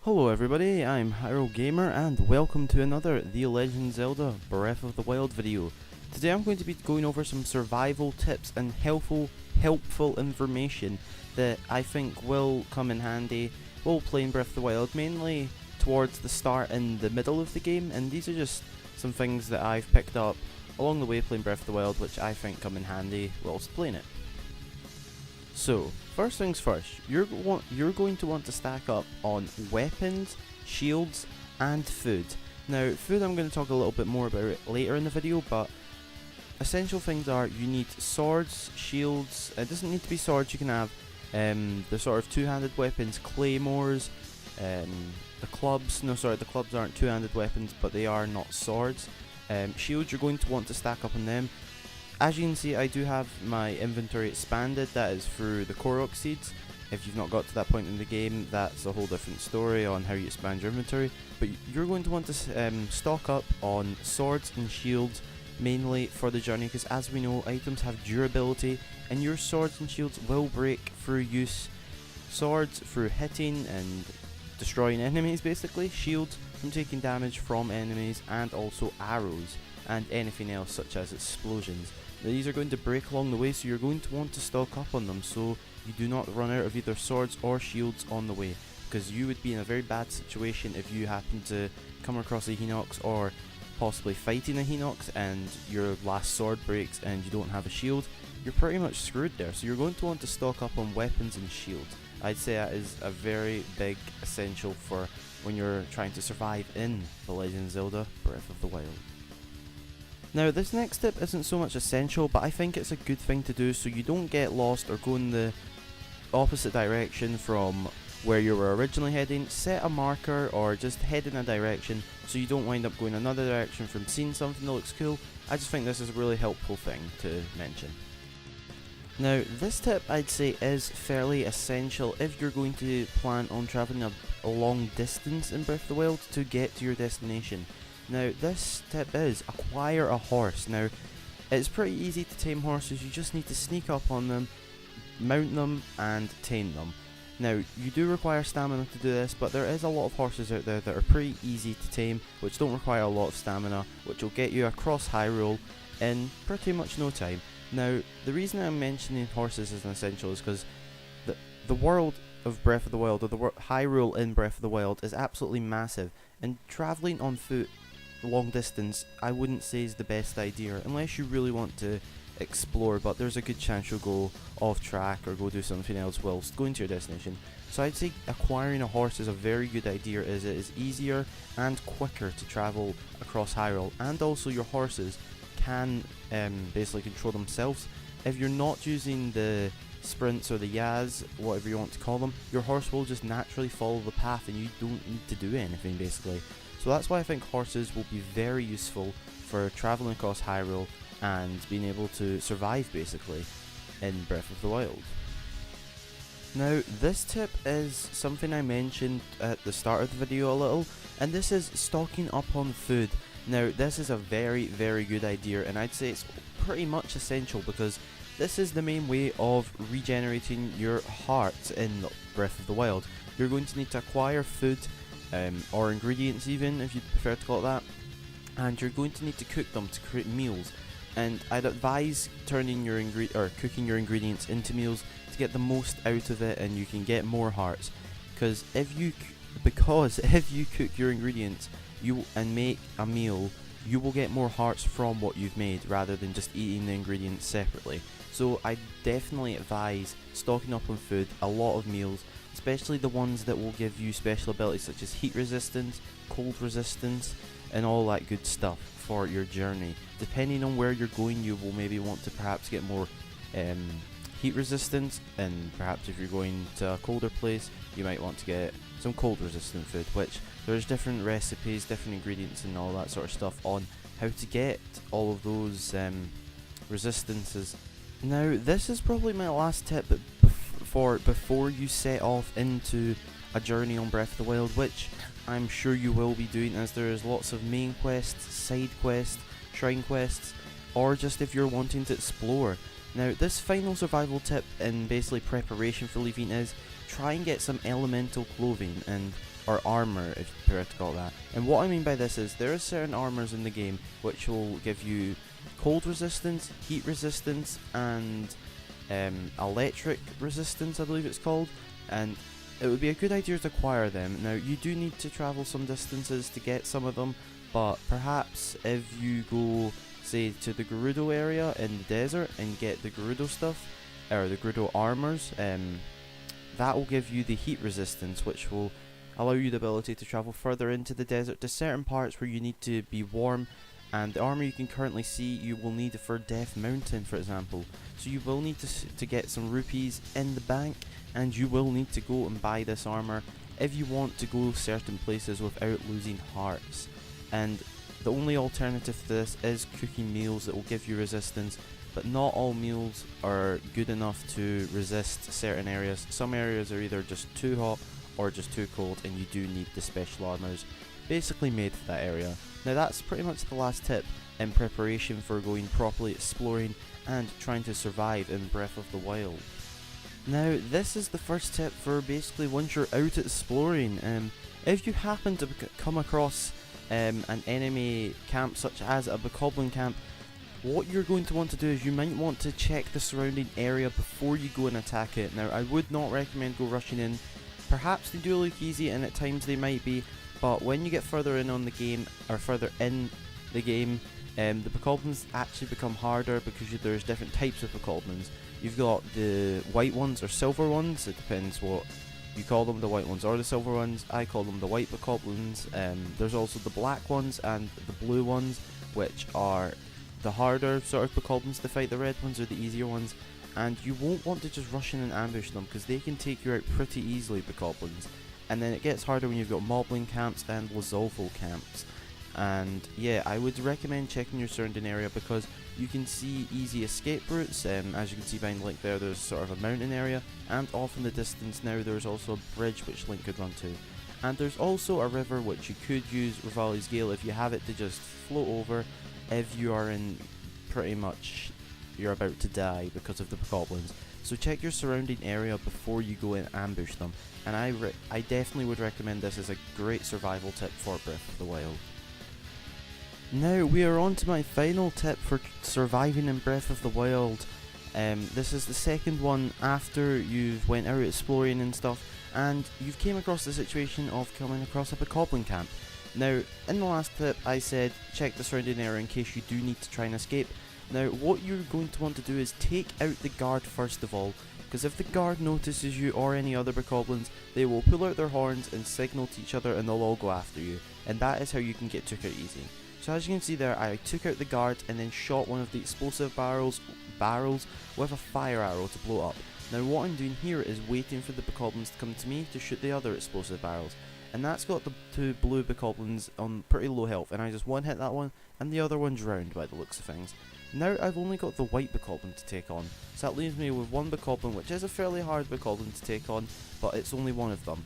Hello everybody, I'm Hyrule Gamer and welcome to another The Legend of Zelda Breath of the Wild video. Today I'm going to be going over some survival tips and helpful information that I think will come in handy while playing Breath of the Wild, mainly towards the start and the middle of the game, and these are just some things that I've picked up along the way playing Breath of the Wild which I think come in handy whilst playing it. So, first things first, you're going to want to stack up on weapons, shields, and food. Now, food I'm going to talk a little bit more about later in the video, but essential things are you need swords, shields. It doesn't need to be swords, you can have the sort of two-handed weapons, claymores, the clubs. No, sorry, the clubs aren't two-handed weapons, but they are not swords. Shields, you're going to want to stack up on them. As you can see, I do have my inventory expanded. That is through the Korok seeds. If you've not got to that point in the game, that's a whole different story on how you expand your inventory. But you're going to want to stock up on swords and shields, mainly for the journey, because as we know, items have durability, and your swords and shields will break through use. Swords through hitting and destroying enemies, basically. Shields from taking damage from enemies, and also arrows and anything else such as explosions. Now, these are going to break along the way, so you're going to want to stock up on them so you do not run out of either swords or shields on the way, because you would be in a very bad situation if you happen to come across a Hinox or possibly fighting a Hinox and your last sword breaks and you don't have a shield. You're pretty much screwed there, so you're going to want to stock up on weapons and shields. I'd say that is a very big essential for when you're trying to survive in The Legend of Zelda Breath of the Wild. Now, this next tip isn't so much essential, but I think it's a good thing to do so you don't get lost or go in the opposite direction from where you were originally heading. Set a marker or just head in a direction so you don't wind up going another direction from seeing something that looks cool. I just think this is a really helpful thing to mention. Now, this tip I'd say is fairly essential if you're going to plan on travelling a long distance in Breath of the Wild to get to your destination. Now, this tip is acquire a horse. Now, it's pretty easy to tame horses. You just need to sneak up on them, mount them, and tame them. Now, you do require stamina to do this, but there is a lot of horses out there that are pretty easy to tame, which don't require a lot of stamina, which will get you across Hyrule in pretty much no time. Now, the reason I'm mentioning horses as an essential is because the world of Breath of the Wild, or the Hyrule in Breath of the Wild, is absolutely massive, and travelling on foot long distance I wouldn't say is the best idea unless you really want to explore, but there's a good chance you'll go off track or go do something else whilst going to your destination. So I'd say acquiring a horse is a very good idea, as it is easier and quicker to travel across Hyrule, and also your horses can basically control themselves. If you're not using the sprints or the yas, whatever you want to call them, your horse will just naturally follow the path and you don't need to do anything basically. So that's why I think horses will be very useful for travelling across Hyrule and being able to survive basically in Breath of the Wild. Now, this tip is something I mentioned at the start of the video a little, and this is stocking up on food. Now, this is a very, very good idea, and I'd say it's pretty much essential because this is the main way of regenerating your hearts in Breath of the Wild. You're going to need to acquire food, or ingredients even, if you prefer to call it that, and you're going to need to cook them to create meals. And I'd advise turning your cooking your ingredients into meals to get the most out of it, and you can get more hearts. Because if you cook your ingredients and make a meal, you will get more hearts from what you've made rather than just eating the ingredients separately. So I definitely advise stocking up on food, a lot of meals, especially the ones that will give you special abilities such as heat resistance, cold resistance, and all that good stuff for your journey. Depending on where you're going, you will maybe want to perhaps get more heat resistance, and perhaps if you're going to a colder place, you might want to get some cold resistant food, which there's different recipes, different ingredients and all that sort of stuff on how to get all of those resistances. Now, this is probably my last tip before you set off into a journey on Breath of the Wild, which I'm sure you will be doing, as there is lots of main quests, side quests, shrine quests, or just if you're wanting to explore. Now, this final survival tip in basically preparation for leaving is try and get some elemental clothing or armor, if you prefer to call it that. And what I mean by this is there are certain armors in the game which will give you cold resistance, heat resistance, and electric resistance, I believe it's called, and it would be a good idea to acquire them. Now, you do need to travel some distances to get some of them, but perhaps if you go, say, to the Gerudo area in the desert and get the Gerudo stuff, or the Gerudo armors, that will give you the heat resistance, which will allow you the ability to travel further into the desert to certain parts where you need to be warm. And the armor you can currently see you will need for Death Mountain, for example. So you will need to get some rupees in the bank, and you will need to go and buy this armor if you want to go certain places without losing hearts. And the only alternative to this is cooking meals that will give you resistance, but not all meals are good enough to resist certain areas. Some areas are either just too hot or just too cold, and you do need the special armors basically made for that area. Now that's pretty much the last tip in preparation for going properly exploring and trying to survive in Breath of the Wild. Now this is the first tip for basically once you're out exploring. If you happen to come across an enemy camp such as a Copeland Camp, what you're going to want to do is you might want to check the surrounding area before you go and attack it. Now I would not recommend go rushing in. Perhaps they do look easy and at times they might be, but when you get further in on the game, or further in the game, the Bokoblins actually become harder because there's different types of Bokoblins. You've got the white ones or silver ones, it depends what you call them, the white ones or the silver ones. I call them the white Bokoblins. There's also the black ones and the blue ones, which are the harder sort of Bokoblins to fight. The red ones are the easier ones, and you won't want to just rush in and ambush them because they can take you out pretty easily, Bokoblins. And then it gets harder when you've got Moblin camps and Lizalfo camps. And yeah, I would recommend checking your surrounding area because you can see easy escape routes. As you can see behind Link there's sort of a mountain area, and off in the distance now there's also a bridge which Link could run to. And there's also a river which you could use Rivali's Gale if you have it to just float over if you are in pretty much you're about to die because of the Bokoblins. So check your surrounding area before you go and ambush them, and I definitely would recommend this as a great survival tip for Breath of the Wild. Now we are on to my final tip for surviving in Breath of the Wild. This is the second one after you've went out exploring and stuff, and you've came across the situation of coming across a Copeland Camp. Now in the last tip I said check the surrounding area in case you do need to try and escape. Now what you're going to want to do is take out the guard first of all, because if the guard notices you or any other Bokoblins, they will pull out their horns and signal to each other and they'll all go after you, and that is how you can get took out easy. So as you can see there, I took out the guard and then shot one of the explosive barrels with a fire arrow to blow up. Now what I'm doing here is waiting for the Bokoblins to come to me to shoot the other explosive barrels, and that's got the two blue Bokoblins on pretty low health, and I just one hit that one and the other one drowned by the looks of things. Now I've only got the white Bokoblin to take on, so that leaves me with one Bokoblin, which is a fairly hard Bokoblin to take on, but it's only one of them.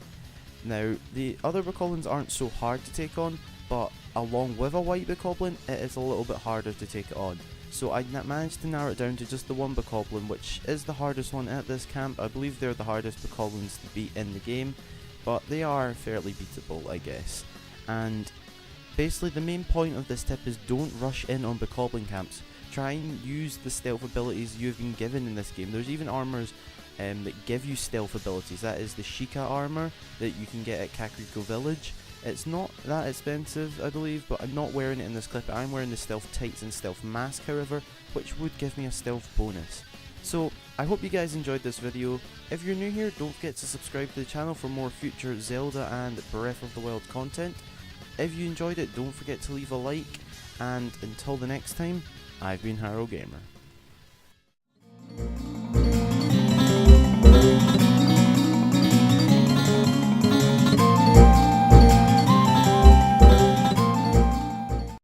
Now the other Bokoblins aren't so hard to take on, but along with a white Bokoblin it is a little bit harder to take it on. So I managed to narrow it down to just the one Bokoblin, which is the hardest one at this camp. I believe they're the hardest Bokoblins to beat in the game, but they are fairly beatable, I guess. And basically the main point of this tip is don't rush in on Bokoblin camps. Try and use the stealth abilities you've been given in this game. There's even armors that give you stealth abilities. That is the Sheikah armor that you can get at Kakariko Village. It's not that expensive, I believe, but I'm not wearing it in this clip. I'm wearing the stealth tights and stealth mask, however, which would give me a stealth bonus. So I hope you guys enjoyed this video. If you're new here, don't forget to subscribe to the channel for more future Zelda and Breath of the Wild content. If you enjoyed it, don't forget to leave a like, and until the next time, I've been Hyrule Gamer.